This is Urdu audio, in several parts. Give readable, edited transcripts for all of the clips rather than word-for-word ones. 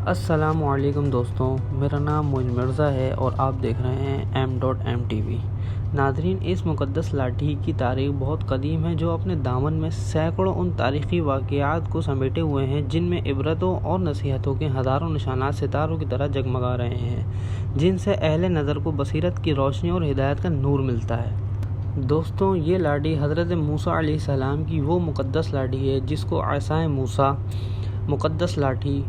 السلام علیکم دوستوں، میرا نام موج مرزا ہے اور آپ دیکھ رہے ہیں M.M TV۔ ناظرین، اس مقدس لاٹھی کی تاریخ بہت قدیم ہے جو اپنے دامن میں سینکڑوں ان تاریخی واقعات کو سمیٹے ہوئے ہیں جن میں عبرتوں اور نصیحتوں کے ہزاروں نشانات ستاروں کی طرح جگمگا رہے ہیں، جن سے اہل نظر کو بصیرت کی روشنی اور ہدایت کا نور ملتا ہے۔ دوستوں، یہ لاٹھی حضرت موسیٰ علیہ السلام کی وہ مقدس لاٹھی ہے جس کو عصائے موسیٰ، مقدس لاٹھی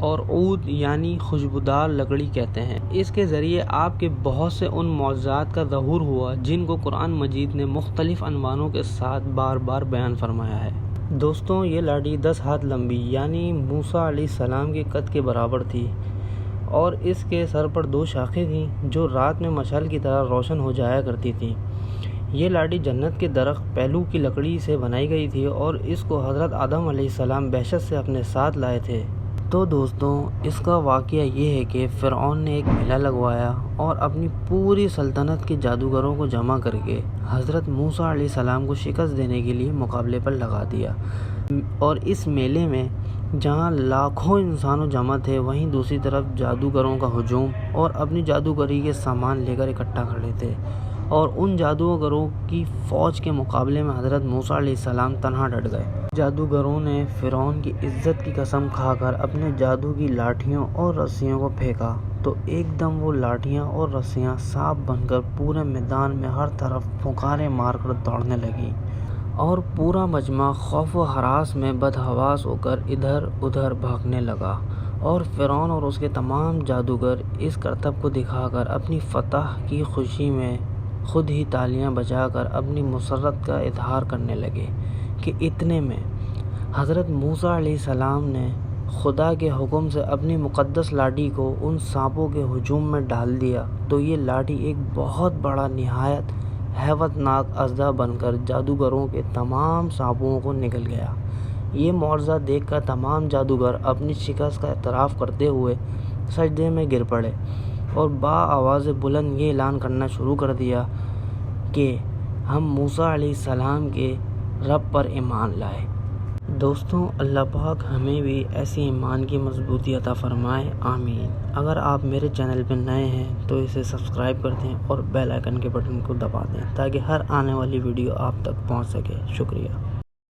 اور عود یعنی خوشبودار لکڑی کہتے ہیں۔ اس کے ذریعے آپ کے بہت سے ان معجزات کا ظہور ہوا جن کو قرآن مجید نے مختلف عنوانوں کے ساتھ بار بار بیان فرمایا ہے۔ دوستوں، یہ لاٹھی 10 ہاتھ لمبی یعنی موسیٰ علیہ السلام کے قد کے برابر تھی اور اس کے سر پر 2 شاخیں تھیں جو رات میں مشعل کی طرح روشن ہو جایا کرتی تھیں۔ یہ لاٹھی جنت کے درخت پہلو کی لکڑی سے بنائی گئی تھی اور اس کو حضرت آدم علیہ السلام بحشت سے اپنے ساتھ لائے تھے۔ تو دوستوں، اس کا واقعہ یہ ہے کہ فرعون نے ایک میلہ لگوایا اور اپنی پوری سلطنت کے جادوگروں کو جمع کر کے حضرت موسیٰ علیہ السلام کو شکست دینے کے لیے مقابلے پر لگا دیا، اور اس میلے میں جہاں لاکھوں انسانوں جمع تھے وہیں دوسری طرف جادوگروں کا ہجوم اور اپنی جادوگری کے سامان لے کر اکٹھا کھڑے تھے، اور ان جادوگروں کی فوج کے مقابلے میں حضرت موسیٰ علیہ السلام تنہا ڈٹ گئے۔ جادوگروں نے فرعون کی عزت کی قسم کھا کر اپنے جادو کی لاٹھیوں اور رسیوں کو پھینکا تو ایک دم وہ لاٹھیاں اور رسیاں سانپ بن کر پورے میدان میں ہر طرف پھنکاریں مار کر دوڑنے لگیں، اور پورا مجمع خوف و ہراس میں بدحواس ہو کر ادھر ادھر بھاگنے لگا، اور فرعون اور اس کے تمام جادوگر اس کرتب کو دکھا کر اپنی فتح کی خوشی میں خود ہی تالیاں بجا کر اپنی مسرت کا اظہار کرنے لگے کہ اتنے میں حضرت موسیٰ علیہ السلام نے خدا کے حکم سے اپنی مقدس لاٹھی کو ان سانپوں کے ہجوم میں ڈال دیا تو یہ لاٹھی ایک بہت بڑا نہایت ہیبت ناک اژدہا بن کر جادوگروں کے تمام سانپوں کو نگل گیا۔ یہ معجزہ دیکھ کر تمام جادوگر اپنی شکست کا اعتراف کرتے ہوئے سجدے میں گر پڑے اور آواز بلند یہ اعلان کرنا شروع کر دیا کہ ہم موسیٰ علیہ السلام کے رب پر ایمان لائے۔ دوستوں، اللہ پاک ہمیں بھی ایسی ایمان کی مضبوطی عطا فرمائے، آمین۔ اگر آپ میرے چینل پہ نئے ہیں تو اسے سبسکرائب کر دیں اور بیل آئیکن کے بٹن کو دبا دیں تاکہ ہر آنے والی ویڈیو آپ تک پہنچ سکے۔ شکریہ۔